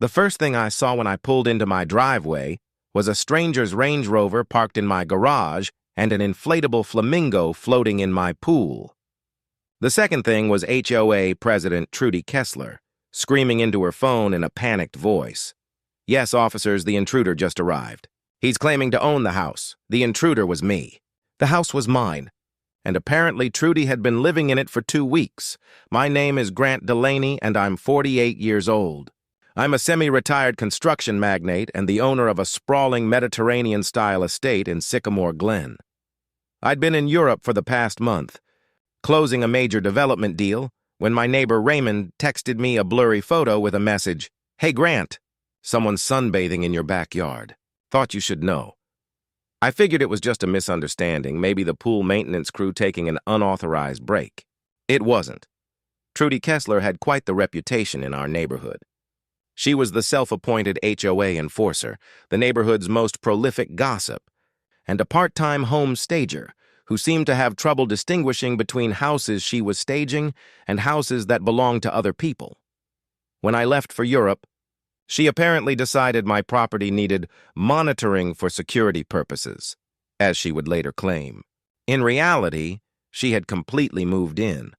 The first thing I saw when I pulled into my driveway was a stranger's Range Rover parked in my garage and an inflatable flamingo floating in my pool. The second thing was HOA President Trudy Kessler, screaming into her phone in a panicked voice. "Yes, officers, the intruder just arrived. He's claiming to own the house. The intruder was me. The house was mine. And apparently Trudy had been living in it for 2 weeks. My name is Grant Delaney, and I'm 48 years old. I'm a semi-retired construction magnate and the owner of a sprawling Mediterranean-style estate in Sycamore Glen. I'd been in Europe for the past month, closing a major development deal, when my neighbor Raymond texted me a blurry photo with a message, "Hey Grant, someone's sunbathing in your backyard. Thought you should know." I figured it was just a misunderstanding, maybe the pool maintenance crew taking an unauthorized break. It wasn't. Trudy Kessler had quite the reputation in our neighborhood. She was the self-appointed HOA enforcer, the neighborhood's most prolific gossip, and a part-time home stager who seemed to have trouble distinguishing between houses she was staging and houses that belonged to other people. When I left for Europe, she apparently decided my property needed monitoring for security purposes, as she would later claim. In reality, she had completely moved in.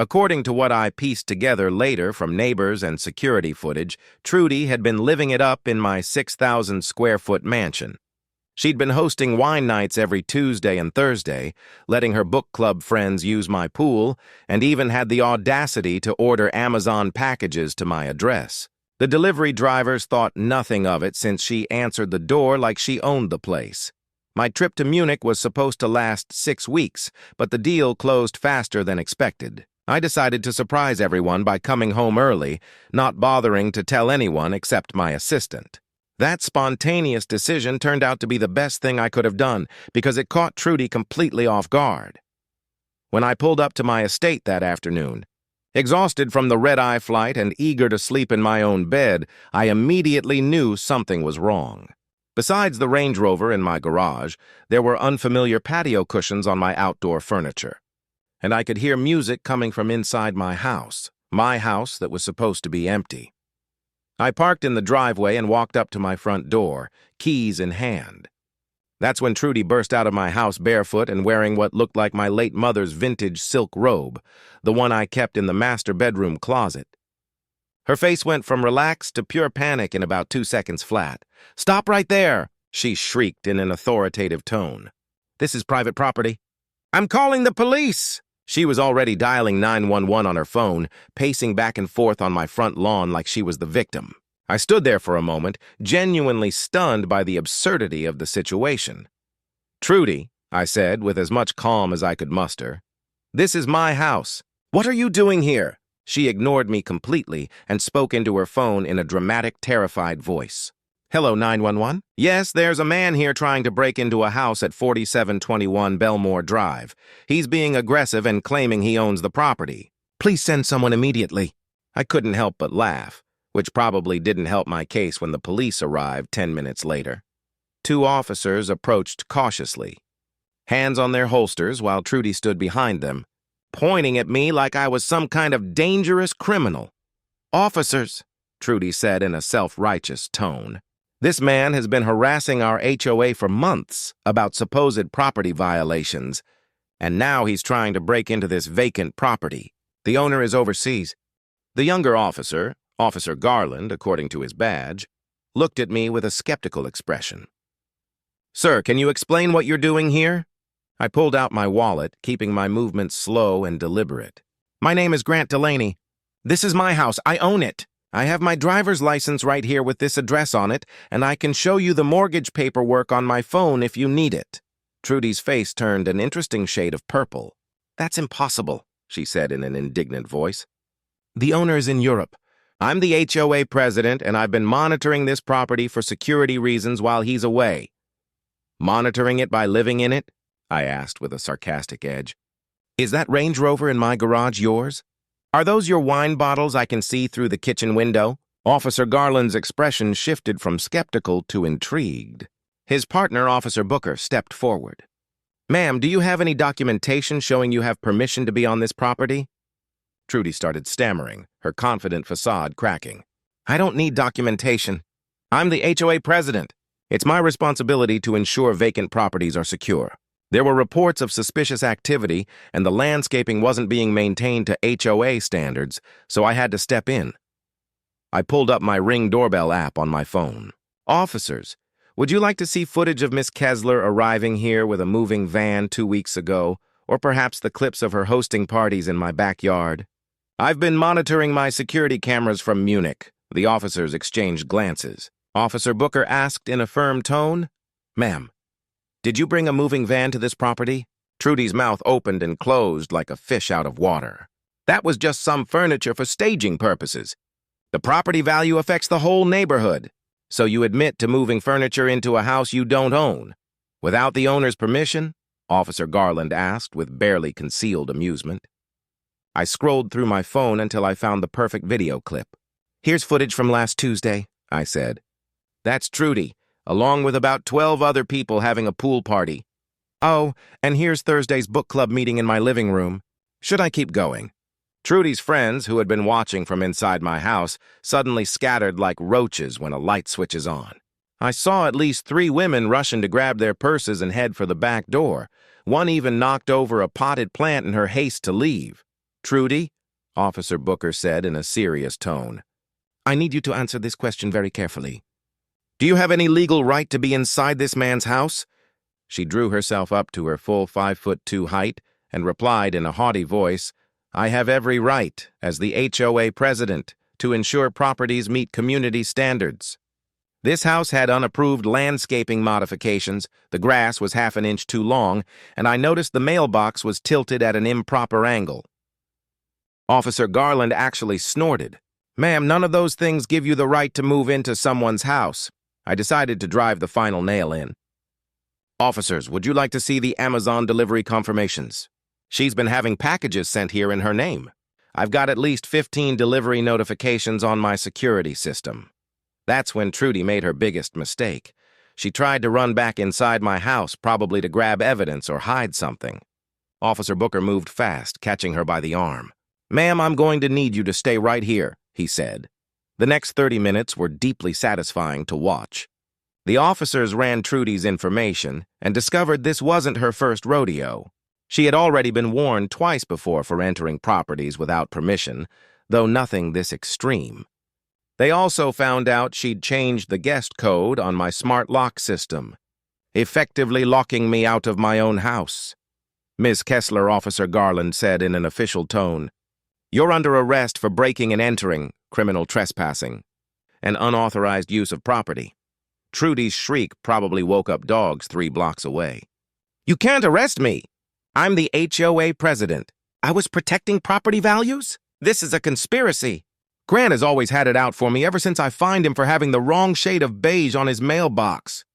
According to what I pieced together later from neighbors and security footage, Trudy had been living it up in my 6,000-square-foot mansion. She'd been hosting wine nights every Tuesday and Thursday, letting her book club friends use my pool, and even had the audacity to order Amazon packages to my address. The delivery drivers thought nothing of it since she answered the door like she owned the place. My trip to Munich was supposed to last 6 weeks, but the deal closed faster than expected. I decided to surprise everyone by coming home early, not bothering to tell anyone except my assistant. That spontaneous decision turned out to be the best thing I could have done because it caught Trudy completely off guard. When I pulled up to my estate that afternoon, exhausted from the red-eye flight and eager to sleep in my own bed, I immediately knew something was wrong. Besides the Range Rover in my garage, there were unfamiliar patio cushions on my outdoor furniture. And I could hear music coming from inside my house that was supposed to be empty. I parked in the driveway and walked up to my front door, keys in hand. That's when Trudy burst out of my house barefoot and wearing what looked like my late mother's vintage silk robe, the one I kept in the master bedroom closet. Her face went from relaxed to pure panic in about 2 seconds flat. "Stop right there!" she shrieked in an authoritative tone. "This is private property." "I'm calling the police!" She was already dialing 911 on her phone, pacing back and forth on my front lawn like she was the victim. I stood there for a moment, genuinely stunned by the absurdity of the situation. "Trudy," I said with as much calm as I could muster, "this is my house. What are you doing here?" She ignored me completely and spoke into her phone in a dramatic, terrified voice. "Hello, 911? Yes, there's a man here trying to break into a house at 4721 Belmore Drive. He's being aggressive and claiming he owns the property. Please send someone immediately." I couldn't help but laugh, which probably didn't help my case when the police arrived 10 minutes later. 2 officers approached cautiously, hands on their holsters while Trudy stood behind them, pointing at me like I was some kind of dangerous criminal. "Officers," Trudy said in a self-righteous tone, "this man has been harassing our HOA for months about supposed property violations, and now he's trying to break into this vacant property. The owner is overseas." The younger officer, Officer Garland, according to his badge, looked at me with a skeptical expression. "Sir, can you explain what you're doing here?" I pulled out my wallet, keeping my movements slow and deliberate. "My name is Grant Delaney. This is my house. I own it. I have my driver's license right here with this address on it, and I can show you the mortgage paperwork on my phone if you need it." Trudy's face turned an interesting shade of purple. "That's impossible," she said in an indignant voice. "The owner is in Europe. I'm the HOA president, and I've been monitoring this property for security reasons while he's away." "Monitoring it by living in it?" I asked with a sarcastic edge. "Is that Range Rover in my garage yours? Are those your wine bottles I can see through the kitchen window?" Officer Garland's expression shifted from skeptical to intrigued. His partner, Officer Booker, stepped forward. "Ma'am, do you have any documentation showing you have permission to be on this property?" Trudy started stammering, her confident facade cracking. I don't need documentation. I'm the HOA president. It's my responsibility to ensure vacant properties are secure. There were reports of suspicious activity, and the landscaping wasn't being maintained to HOA standards, so I had to step in. I pulled up my Ring doorbell app on my phone. Officers, would you like to see footage of Miss Kessler arriving here with a moving van 2 weeks ago, or perhaps the clips of her hosting parties in my backyard? I've been monitoring my security cameras from Munich. The officers exchanged glances. Officer Booker asked in a firm tone, "Ma'am, did you bring a moving van to this property?" Trudy's mouth opened and closed like a fish out of water. "That was just some furniture for staging purposes. The property value affects the whole neighborhood. So you admit to moving furniture into a house you don't own, without the owner's permission?" Officer Garland asked with barely concealed amusement. I scrolled through my phone until I found the perfect video clip. "Here's footage from last Tuesday," I said. "That's Trudy, along with about 12 other people having a pool party. Oh, and here's Thursday's book club meeting in my living room. Should I keep going?" Trudy's friends, who had been watching from inside my house, suddenly scattered like roaches when a light switches on. I saw at least 3 women rushing to grab their purses and head for the back door. One even knocked over a potted plant in her haste to leave. "Trudy," Officer Booker said in a serious tone, "I need you to answer this question very carefully. Do you have any legal right to be inside this man's house?" She drew herself up to her full 5'2" height and replied in a haughty voice, "I have every right, as the HOA president, to ensure properties meet community standards. This house had unapproved landscaping modifications, the grass was half an inch too long, and I noticed the mailbox was tilted at an improper angle." Officer Garland actually snorted. "Ma'am, none of those things give you the right to move into someone's house." I decided to drive the final nail in. "Officers, would you like to see the Amazon delivery confirmations? She's been having packages sent here in her name. I've got at least 15 delivery notifications on my security system." That's when Trudy made her biggest mistake. She tried to run back inside my house, probably to grab evidence or hide something. Officer Booker moved fast, catching her by the arm. "Ma'am, I'm going to need you to stay right here," he said. The next 30 minutes were deeply satisfying to watch. The officers ran Trudy's information and discovered this wasn't her first rodeo. She had already been warned twice before for entering properties without permission, though nothing this extreme. They also found out she'd changed the guest code on my smart lock system, effectively locking me out of my own house. "Ms. Kessler," Officer Garland said in an official tone, "you're under arrest for breaking and entering, criminal trespassing, and unauthorized use of property." Trudy's shriek probably woke up dogs 3 blocks away. "You can't arrest me! I'm the HOA president. I was protecting property values? This is a conspiracy. Grant has always had it out for me ever since I fined him for having the wrong shade of beige on his mailbox."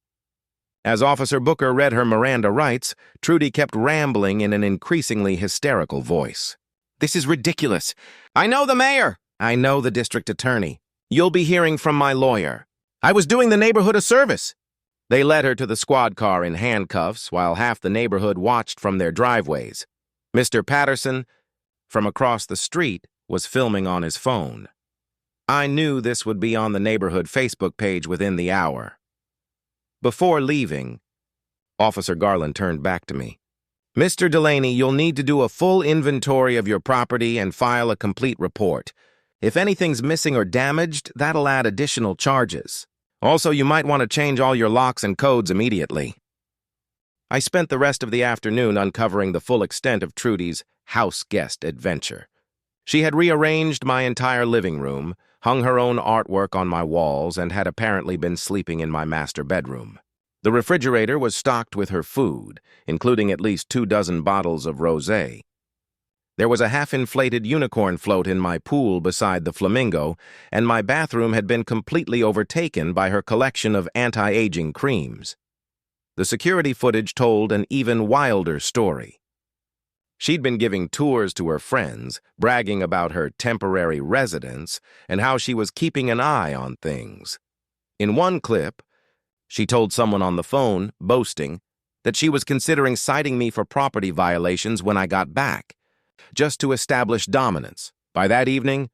As Officer Booker read her Miranda rights, Trudy kept rambling in an increasingly hysterical voice. "This is ridiculous. I know the mayor. I know the district attorney. You'll be hearing from my lawyer. I was doing the neighborhood a service." They led her to the squad car in handcuffs while half the neighborhood watched from their driveways. Mr. Patterson, from across the street, was filming on his phone. I knew this would be on the neighborhood Facebook page within the hour. Before leaving, Officer Garland turned back to me. "Mr. Delaney, you'll need to do a full inventory of your property and file a complete report. If anything's missing or damaged, that'll add additional charges. Also, you might want to change all your locks and codes immediately." I spent the rest of the afternoon uncovering the full extent of Trudy's house guest adventure. She had rearranged my entire living room, hung her own artwork on my walls, and had apparently been sleeping in my master bedroom. The refrigerator was stocked with her food, including at least 24 bottles of rosé. There was a half-inflated unicorn float in my pool beside the flamingo, and my bathroom had been completely overtaken by her collection of anti-aging creams. The security footage told an even wilder story. She'd been giving tours to her friends, bragging about her temporary residence and how she was keeping an eye on things. In one clip, she told someone on the phone, boasting, that she was considering citing me for property violations when I got back, just to establish dominance. By that evening,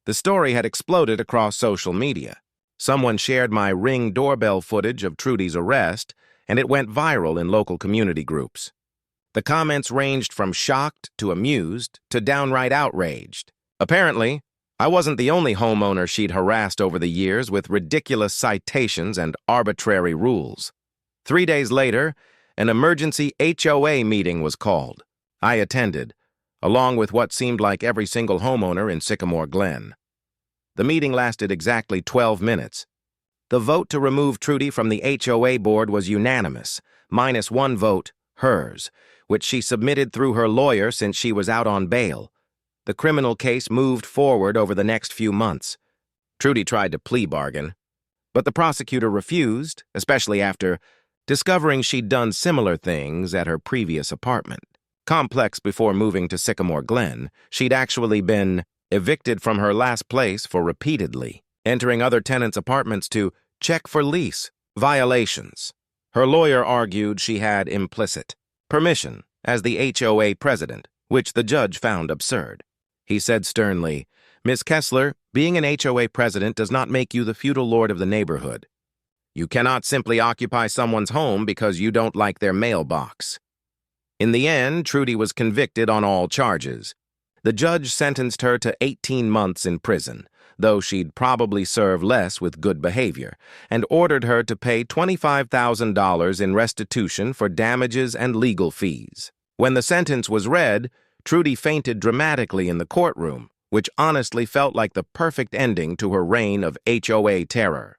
The story had exploded across social media. Someone shared my Ring doorbell footage of Trudy's arrest, and it went viral in local community groups. The comments ranged from shocked to amused to downright outraged. Apparently, I wasn't the only homeowner she'd harassed over the years with ridiculous citations and arbitrary rules. 3 days later, an emergency HOA meeting was called. I attended, along with what seemed like every single homeowner in Sycamore Glen. The meeting lasted exactly 12 minutes. The vote to remove Trudy from the HOA board was unanimous, minus one vote, hers, which she submitted through her lawyer since she was out on bail. The criminal case moved forward over the next few months. Trudy tried to plea bargain, but the prosecutor refused, especially after discovering she'd done similar things at her previous apartment. Complex before moving to Sycamore Glen, she'd actually been evicted from her last place for repeatedly entering other tenants' apartments to check for lease violations. Her lawyer argued she had implicit permission as the HOA president, which the judge found absurd. He said sternly, "Miss Kessler, being an HOA president does not make you the feudal lord of the neighborhood. You cannot simply occupy someone's home because you don't like their mailbox." In the end, Trudy was convicted on all charges. The judge sentenced her to 18 months in prison, though she'd probably serve less with good behavior, and ordered her to pay $25,000 in restitution for damages and legal fees. When the sentence was read, Trudy fainted dramatically in the courtroom, which honestly felt like the perfect ending to her reign of HOA terror.